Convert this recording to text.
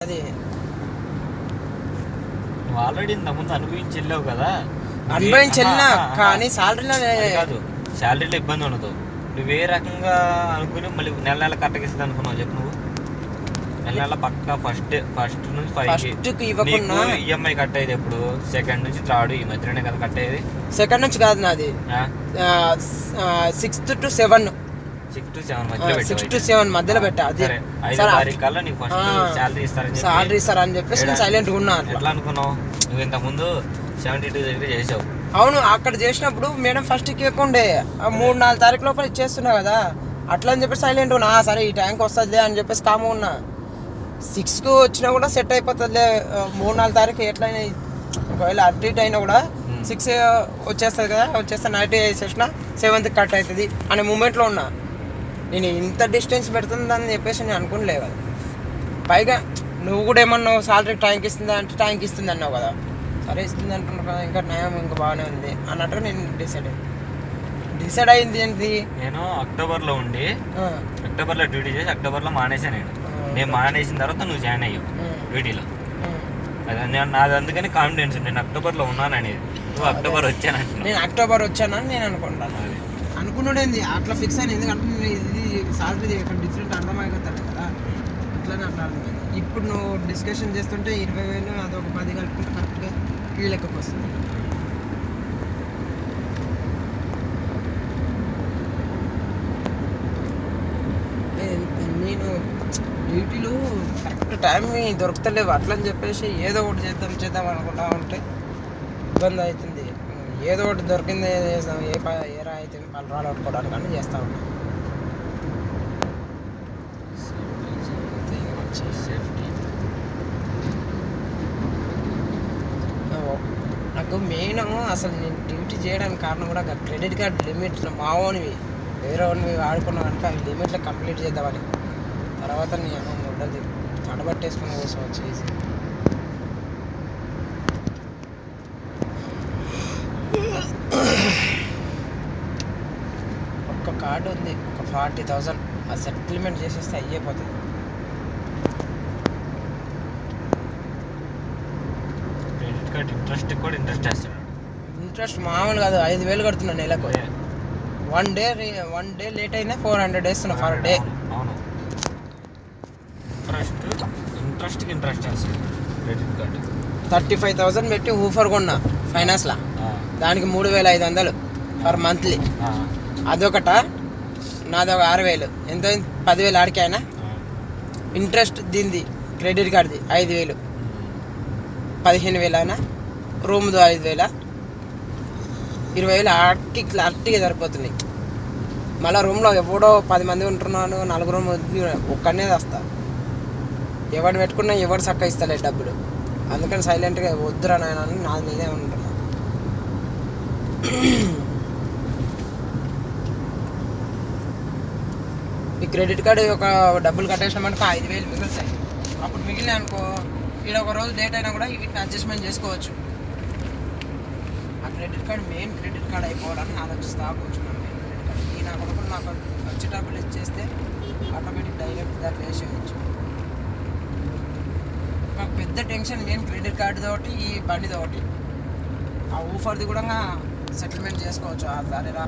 అది నువ్వు ఆల్రెడీ ఇంతకుముందు అనుభవించి వెళ్ళావు కదా. అనుభవించి వెళ్ళినా కానీ సాలరీలో కాదు, శాలరీలో ఇబ్బంది ఉండదు. నువ్వు ఏ రకంగా అనుకుని మళ్ళీ నెల నెల కట్టకిస్తుంది అనుకున్నావు చెప్పు. నువ్వు నెల నెల పక్క ఫస్ట్ నుంచి 5 ఈఎంఐ కట్ అయ్యేది ఎప్పుడు? సెకండ్ నుంచి థర్డ్ ఈ మధ్యలోనే కదా కట్ అయ్యేది. సెకండ్ నుంచి కాదు నాది 6 to 7 మధ్యలో పెట్టా. అది సాలరీ ఇస్తారని చెప్పేసి నేను సైలెంట్ ఉన్నా. ఎట్లా అనుకున్నావు? నువ్వు ఇంత ముందు 72 దగ్గర చేసావు. అవును, అక్కడ చేసినప్పుడు మేడం ఫస్ట్ ఇవ్వకుండే 3-4 తారీఖు లోపల ఇచ్చేస్తున్నా కదా, అట్లా అని చెప్పేసి సైలెంట్ ఉన్నా. సరే ఈ టైంకి వస్తుందిలే అని చెప్పేసి కాము ఉన్నా. 6కు వచ్చినా కూడా సెట్ అయిపోతుందిలే, 3-4 తారీఖు ఎట్లయినా ఒకవేళ అటు ఇటు అయినా కూడా 6 వచ్చేస్తుంది కదా, వచ్చేస్తే నైట్ వేసేసిన 7th కట్ అవుతుంది అనే మూమెంట్లో ఉన్నా. నేను ఇంత డిస్టెన్స్ పెడుతుందని చెప్పేసి నేను అనుకోలేదు కదా. పైగా నువ్వు కూడా ఏమన్నావు, సాలరీ టైంకి ఇస్తుందా అంటే టైంకి ఇస్తుంది అన్నావు కదా. సరే ఇస్తుంది అంటున్నావు కదా, ఇంకా న్యాయం ఇంకా బాగానే ఉంది అన్నట్టుగా నేను డిసైడ్ అయింది. ఏంటి, నేను అక్టోబర్లో ఉండి అక్టోబర్లో డ్యూటీ చేసి అక్టోబర్లో మానేసాను. నేను మానేసిన తర్వాత నువ్వు జాయిన్ అయ్యావు డ్యూటీలో. నాది అందుకని కాన్ఫిడెన్స్, నేను అక్టోబర్లో ఉన్నాను అనేది. నువ్వు అక్టోబర్ వచ్చానంటే నేను అక్టోబర్ వచ్చానని నేను అనుకుంటాను. అనుకున్నాడేంది అట్లా ఫిక్స్ అయింది, ఎందుకంటే ఇది సాలరీ ఇక్కడ డిఫరెంట్ అర్థమైపోతాడు కదా, అట్లానే అట్లా అర్థమైంది. ఇప్పుడు నువ్వు డిస్కషన్ చేస్తుంటే 20,000 అదొక 10 కలుపుకుంటే కరెక్ట్గా ఈ లెక్కకు వస్తుంది. నేను డ్యూటీలో కరెక్ట్ టైం దొరుకుతలేవు, అట్లా అని చెప్పేసి ఏదో ఒకటి చేద్దాం అనుకుంటా ఉంటే ఇబ్బంది అవుతుంది. ఏదో ఒకటి దొరికింది చేస్తాం, ఏ రా అయితే పలరాలు పట్టుకోవడానికి అని చేస్తూ ఉంటాం. నాకు మెయిన్ అసలు నేను డ్యూటీ చేయడానికి కారణం కూడా క్రెడిట్ కార్డ్ లిమిట్ మావోనివి వేరే వాడిని వాడుకున్నా కనుక అవి లిమిట్లో కంప్లీట్ చేద్దామని. తర్వాత నేను ముడ్డలు తడబట్టేసుకుని కోసం వచ్చేసి ఒక్క కార్డు ఉంది, ఒక 40,000 ఆ సెటిల్మెంట్ చేసేస్తే అయ్యిపోతుంది. క్రెడిట్ కార్డ్ ఇంట్రెస్ట్ కూడా ఇంట్రెస్ట్ మామూలు కాదు, 5,000 కడుతున్నా నెలకు. వన్ డే లేట్ అయినా 400 వేస్తున్నా ఫర్ డే. అవును, ఇంట్రెస్ట్ వేస్తుంది. క్రెడిట్ కార్డు 35,000 పెట్టి ఊఫర్ కొన్నా ఫైనాన్స్లో, దానికి 3,500 పర్ మంత్లీ. అదొకట, నాదొక 6,000, ఎంత 10,000 ఆడికి అయినా. ఇంట్రెస్ట్ దీనిది క్రెడిట్ కార్డుది 5,000, 15,000 అయినా. రూమ్ది 5,000, 20,000 ఆడికి క్లారిటీగా సరిపోతున్నాయి. మళ్ళీ రూమ్లో ఎవడో 10 మంది ఉంటున్నాను, 4 ఒక్కనే వస్తా. ఎవడు పెట్టుకున్నా ఎవడు చక్క ఇస్తలే డబ్బులు. అందుకని సైలెంట్గా వద్దురా నాయన అని నా మీదే ఉంటున్నా. ఈ క్రెడిట్ కార్డు ఒక డబ్బులు కట్టేసినామనుకో 5,000 మిగులుతాయి. అప్పుడు మిగిలిన అనుకో ఇక్కడ ఒక రోజు లేట్ అయినా కూడా వీటిని అడ్జస్ట్మెంట్ చేసుకోవచ్చు. ఆ credit card main credit card అయిపోవాలని ఆలోచిస్తా కూర్చున్నాను. మెయిన్ క్రెడిట్ కార్డు ఈ నా కొడుకులు నాకు వచ్చే డబ్బులు ఇచ్చేస్తే ఆటోమేటిక్ డైరెక్ట్ దాంట్లో వేసేయచ్చు. నాకు పెద్ద టెన్షన్ మెయిన్ క్రెడిట్ కార్డు తోటి ఈ బండిది ఒకటి. ఆ ఊఫర్ది కూడా సెటిల్మెంట్ చేసుకోవచ్చు. సరే రా.